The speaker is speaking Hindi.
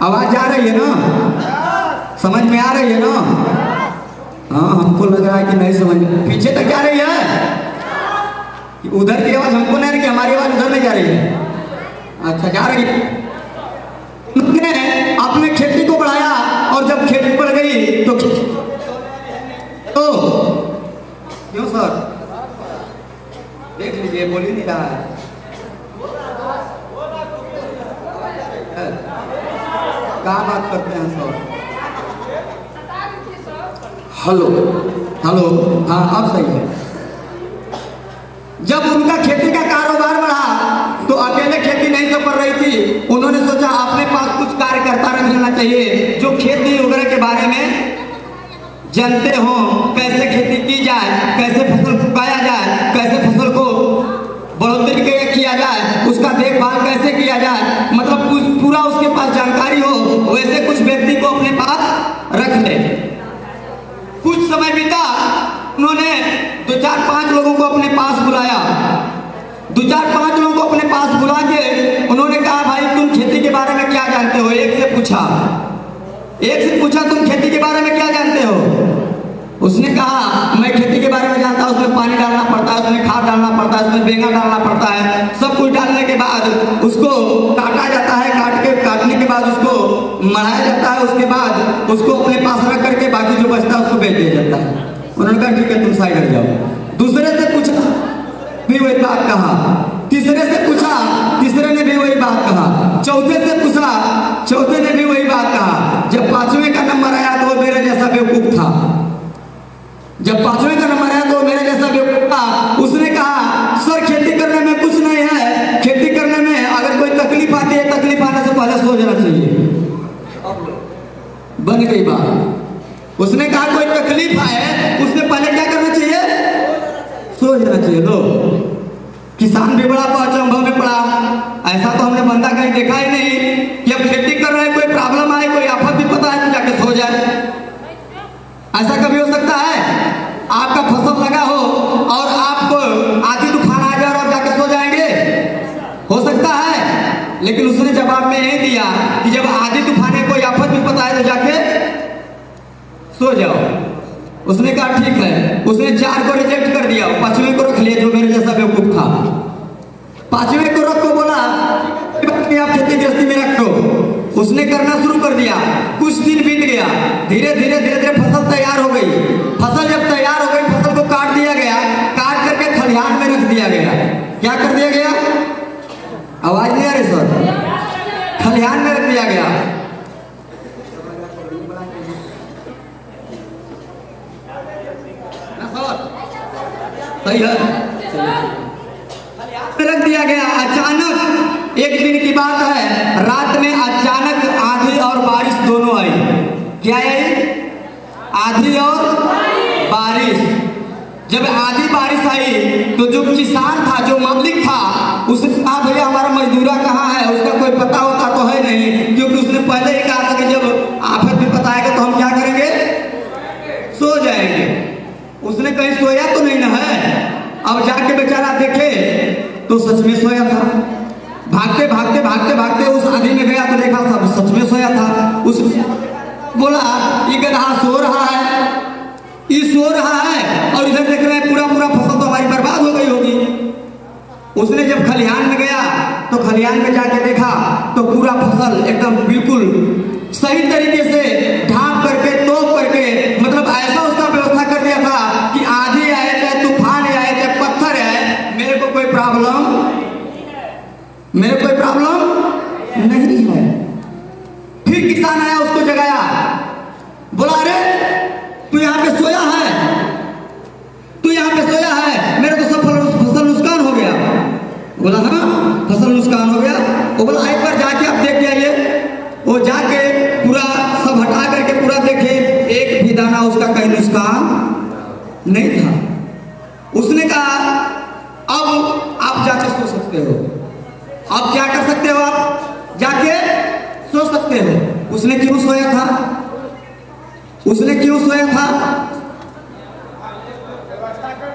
आवाज आ रही है ना? समझ में आ रही है ना? हाँ, हमको लग रहा है कि नहीं समझ में। पीछे तक जा रही है? उधर की आवाज हमको नहीं रही, हमारी आवाज उधर नहीं जा रही है। अच्छा, जा रही है। आपने खेती को बढ़ाया और जब खेती बढ़ गई तो क्यों सर? देख लीजिए, बोल ही नहीं रहा है। क्या बात करते हैं सर? हेलो हेलो, हाँ अब सही है। जब उनका खेती का कारोबार बढ़ा तो अकेले खेती नहीं तो कर रही थी, उन्होंने सोचा अपने पास कुछ कार्यकर्ता रख लेना चाहिए जो खेती वगैरह के बारे में जानते हो, कैसे खेती की जाए, कैसे फसल उगाया जाए, कैसे फसल को बढ़ोतरी किया जाए, उसका देखभाल कैसे किया जाए, मतलब पूरा उसके पास जानकारी हो, वैसे कुछ व्यक्ति को अपने पास रख ले। कुछ समय बीता, उन्होंने 2-4-5 लोगों को अपने पास बुलाया। 2-4-5 लोगों को अपने पास बुला के उन्होंने कहा, भाई तुम खेती के बारे में क्या जानते हो? एक से पूछा तुम खेती के बारे में क्या जानते हो? उसने कहा, मैं खेती के बारे में जानता हूँ, उसमें पानी डालना पड़ता है, उसमें खाद डालना पड़ता है, उसमें बेंगा डालना पड़ता है, सब कुछ डालने के बाद उसको काटा जाता है, काटने के बाद उसको मढ़ाया जाता है, उसके बाद उसको अपने पास रख करके बाकी जो बचता है उसको बेच दिया जाता है। उन्होंने कहा ठीक है, तुम साइड हट जाओ। दूसरे से पूछा, भी वही बात कहा। तीसरे से पूछा, तीसरे ने भी वही बात कहा। चौथे से पूछा, चौथे ने भी वही बात कहा। जब 5वें का नंबर आया तो वो मेरे जैसा बेवकूफ था। जब 5वें का नंबर आया तो मेरे जैसा बेवकूफ था। उसने कहा, सर खेती करने में कुछ नहीं है, खेती करने में अगर कोई तकलीफ आती है, तकलीफ आने से पहले सो जाना चाहिए। बन गई बात। उसने कहा कोई तकलीफ आए उससे पहले क्या करना चाहिए? सो जाना चाहिए। लो, किसान भी बड़ा अचंभव में पड़ा। ऐसा तो हमने बंदा कहीं देखा ही नहीं कि अब खेती कर रहे हैं, कोई प्रॉब्लम आए, कोई आफत भी पता है तो जाके सो जाए। ऐसा कभी हो सकता है? आपका फसल लगा हो और आपको आधी तूफान आ जाए और आप जाके सो जाएंगे? हो सकता है? लेकिन उसने जवाब में यही दिया कि जब आधी तूफान कोई आफत भी पता है तो जाके सो जाओ। उसने कहा ठीक है। उसने 4 को रिजेक्ट कर दिया, 5वें को रख लिया जो मेरे जैसा बेवकूफ था। 5वें को रख को बोला आप खेती गृहस्थी में रखो। उसने करना शुरू कर दिया। कुछ दिन बीत गया, धीरे धीरे फसल तैयार हो गई। फसल जब तैयार हो गई, फसल को काट दिया गया। काट करके खलिहान में रख दिया गया। क्या कर दिया गया? आवाज नहीं आ रही सर? खलिहान में रख दिया गया। सही है, रख दिया गया। अचानक एक दिन की बात है, रात में अचानक आंधी और बारिश दोनों आई। क्या आई? आंधी और बारिश। जब आंधी बारिश आई तो जो किसान था, जो मालिक था, उसने कहा भैया हमारा मजदूरा कहाँ है? उसका कोई पता होता तो है नहीं, क्योंकि उसने पहले ही कहा था कि जब आफत भी पता आएगा तो हम क्या करेंगे? सो जाएंगे। उसने कहीं सोया तो नहीं ना है। अब जाके बेचारा देखे तो सच में सोया था। भागते भागते भागते भागते उस आंधी में गया तो देखा था सच में सोया था। उस बोला ये गधा सो रहा है, ये सो रहा है, और इधर देख रहे हैं पूरा फसल तो हमारी बर्बाद हो गई होगी। उसने जब खलिहान में गया तो खलिहान में जाके देखा तो पूरा फसल एकदम बिल्कुल सही तरीके से ढांप करके, तोप करके, मतलब ऐसा उसका व्यवस्था कर दिया था कि आंधी आए चाहे तूफान आए चाहे पत्थर आए, मेरे को कोई प्रॉब्लम नहीं है। फिर किसान आया, उसको जगाया, बोला अरे तू यहाँ पे सोया है, तू यहाँ पे सोया है, मेरे तो सब फसल नुकसान हो गया। बोला हाँ फसल नुकसान हो गया। वो बोला एक बार जाके आप देख आइए। वो जाके पूरा सब हटा करके पूरा देखे, एक भी दाना उसका कहीं नुकसान नहीं था। उसने कहा अब आप जाके सो सकते हो। अब क्या कर सकते हो? आप जाके सो सकते हो। उसने क्यों सोया था?